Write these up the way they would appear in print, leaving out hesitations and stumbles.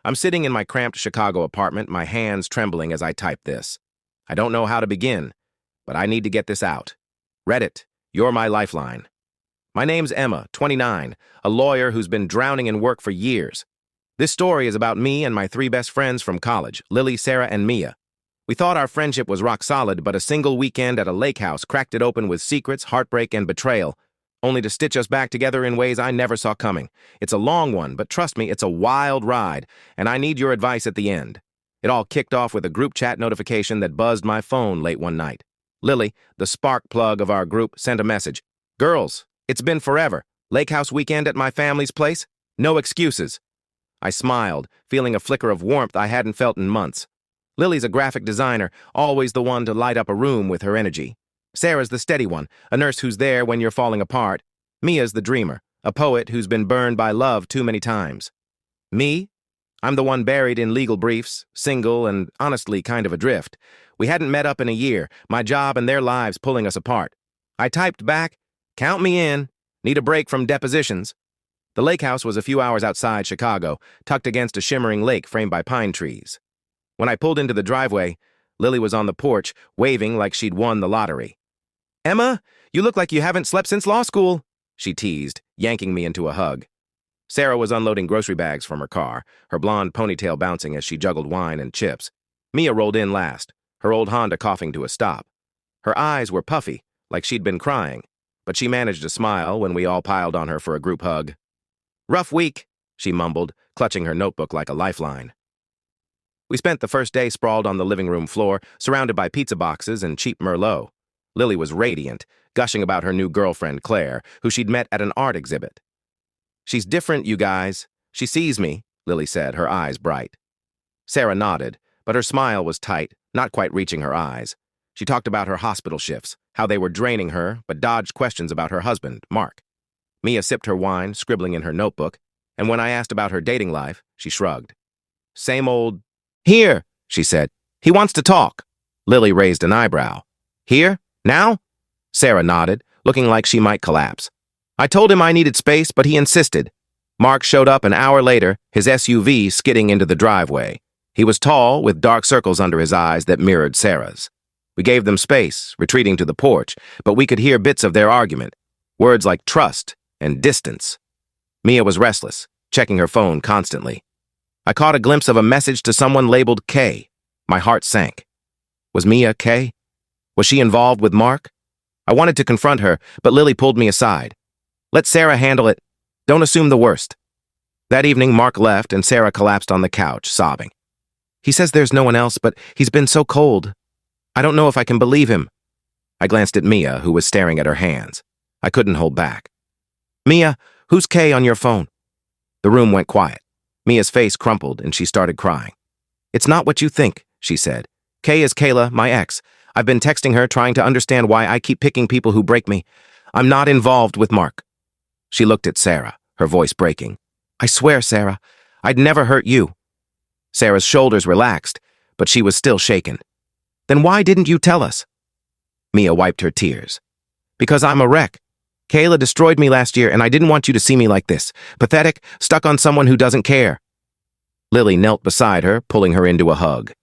I'm sitting in my cramped Chicago apartment, my hands trembling as I type this. I don't know how to begin, but I need to get this out. Reddit, you're my lifeline. My name's Emma, 29, a lawyer who's been drowning in work for years. This story is about me and my three best friends from college, Lily, Sarah, and Mia. We thought our friendship was rock solid, but a single weekend at a Lakehouse cracked it open with secrets, heartbreak, and betrayal, only to stitch us back together in ways I never saw coming. It's a long one, but trust me, it's a wild ride, and I need your advice at the end. It all kicked off with a group chat notification that buzzed my phone late one night. Lily, the spark plug of our group, sent a message. Girls, it's been forever. Lakehouse weekend at my family's place? No excuses. I smiled, feeling a flicker of warmth I hadn't felt in months. Lily's a graphic designer, always the one to light up a room with her energy. Sarah's the steady one, a nurse who's there when you're falling apart. Mia's the dreamer, a poet who's been burned by love too many times. Me? I'm the one buried in legal briefs, single and honestly kind of adrift. We hadn't met up in a year, my job and their lives pulling us apart. I typed back, "Count me in. Need a break from depositions." The Lakehouse was a few hours outside Chicago, tucked against a shimmering lake framed by pine trees. When I pulled into the driveway, Lily was on the porch, waving like she'd won the lottery. "Emma, you look like you haven't slept since law school," she teased, yanking me into a hug. Sarah was unloading grocery bags from her car, her blonde ponytail bouncing as she juggled wine and chips. Mia rolled in last, her old Honda coughing to a stop. Her eyes were puffy, like she'd been crying, but she managed to smile when we all piled on her for a group hug. "Rough week," she mumbled, clutching her notebook like a lifeline. We spent the first day sprawled on the living room floor, surrounded by pizza boxes and cheap Merlot. Lily was radiant, gushing about her new girlfriend, Claire, who she'd met at an art exhibit. "She's different, you guys. She sees me," Lily said, her eyes bright. Sarah nodded, but her smile was tight, not quite reaching her eyes. She talked about her hospital shifts, how they were draining her, but dodged questions about her husband, Mark. Mia sipped her wine, scribbling in her notebook, and when I asked about her dating life, she shrugged. "Same old..." "Here," she said. "He wants to talk." Lily raised an eyebrow. "Here? Now?" Sarah nodded, looking like she might collapse. "I told him I needed space, but he insisted." Mark showed up an hour later, his SUV skidding into the driveway. He was tall, with dark circles under his eyes that mirrored Sarah's. We gave them space, retreating to the porch, but we could hear bits of their argument, words like trust and distance. Mia was restless, checking her phone constantly. I caught a glimpse of a message to someone labeled K. My heart sank. Was Mia K? Was she involved with Mark? I wanted to confront her, but Lily pulled me aside. "Let Sarah handle it. Don't assume the worst." That evening, Mark left and Sarah collapsed on the couch, sobbing. "He says there's no one else, but he's been so cold. I don't know if I can believe him." I glanced at Mia, who was staring at her hands. I couldn't hold back. "Mia, who's K on your phone?" The room went quiet. Mia's face crumpled and she started crying. "It's not what you think," she said. "K is Kayla, my ex. I've been texting her trying to understand why I keep picking people who break me. I'm not involved with Mark." She looked at Sarah, her voice breaking. "I swear, Sarah, I'd never hurt you." Sarah's shoulders relaxed, but she was still shaken. "Then why didn't you tell us?" Mia wiped her tears. "Because I'm a wreck. Kayla destroyed me last year and I didn't want you to see me like this. Pathetic, stuck on someone who doesn't care." Lily knelt beside her, pulling her into a hug.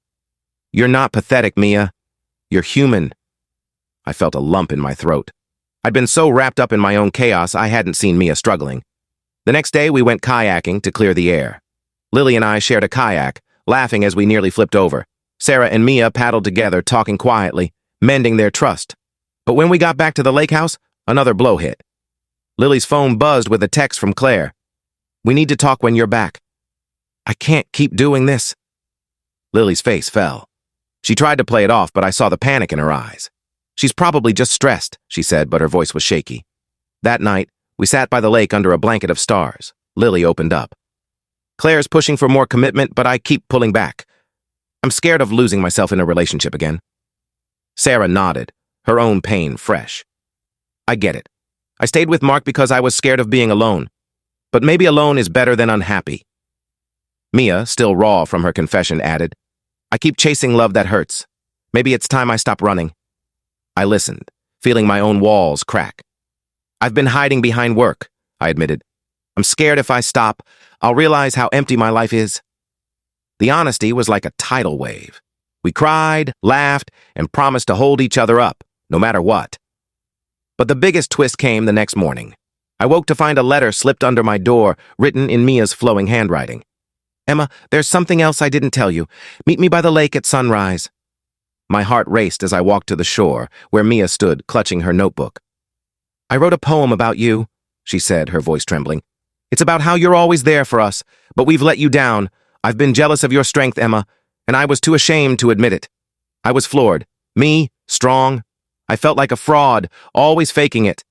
"You're not pathetic, Mia. You're human." I felt a lump in my throat. I'd been so wrapped up in my own chaos I hadn't seen Mia struggling. The next day we went kayaking to clear the air. Lily and I shared a kayak, laughing as we nearly flipped over. Sarah and Mia paddled together, talking quietly, mending their trust. But when we got back to the Lakehouse, another blow hit. Lily's phone buzzed with a text from Claire. "We need to talk when you're back." "I can't keep doing this." Lily's face fell. She tried to play it off, but I saw the panic in her eyes. "She's probably just stressed," she said, but her voice was shaky. That night, we sat by the lake under a blanket of stars. Lily opened up. "Claire's pushing for more commitment, but I keep pulling back. I'm scared of losing myself in a relationship again." Sarah nodded, her own pain fresh. "I get it. I stayed with Mark because I was scared of being alone. But maybe alone is better than unhappy." Mia, still raw from her confession, added, "I keep chasing love that hurts. Maybe it's time I stop running." I listened, feeling my own walls crack. "I've been hiding behind work," I admitted. "I'm scared if I stop, I'll realize how empty my life is." The honesty was like a tidal wave. We cried, laughed, and promised to hold each other up, no matter what. But the biggest twist came the next morning. I woke to find a letter slipped under my door, written in Mia's flowing handwriting. "Emma, there's something else I didn't tell you. Meet me by the lake at sunrise." My heart raced as I walked to the shore, where Mia stood, clutching her notebook. "I wrote a poem about you," she said, her voice trembling. "It's about how you're always there for us, but we've let you down. I've been jealous of your strength, Emma, and I was too ashamed to admit it. I was floored. Me, strong. I felt like a fraud, always faking it.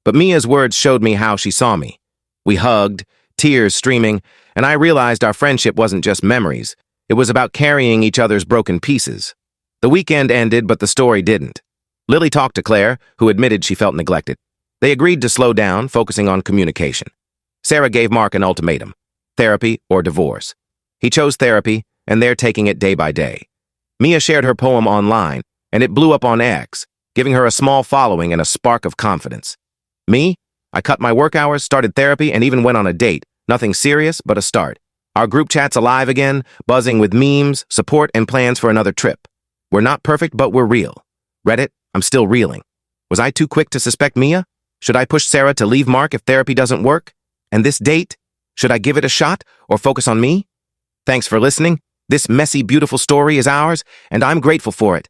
But Mia's words showed me how she saw me. We hugged, tears streaming, and I realized our friendship wasn't just memories. It was about carrying each other's broken pieces. The weekend ended, but the story didn't. Lily talked to Claire, who admitted she felt neglected. They agreed to slow down, focusing on communication. Sarah gave Mark an ultimatum: therapy or divorce. He chose therapy, and they're taking it day by day. Mia shared her poem online, and it blew up on X, giving her a small following and a spark of confidence. Me? I cut my work hours, started therapy, and even went on a date. Nothing serious, but a start. Our group chat's alive again, buzzing with memes, support, and plans for another trip. We're not perfect, but we're real. Reddit, I'm still reeling. Was I too quick to suspect Mia? Should I push Sarah to leave Mark if therapy doesn't work? And this date? Should I give it a shot or focus on me? Thanks for listening. This messy, beautiful story is ours, and I'm grateful for it.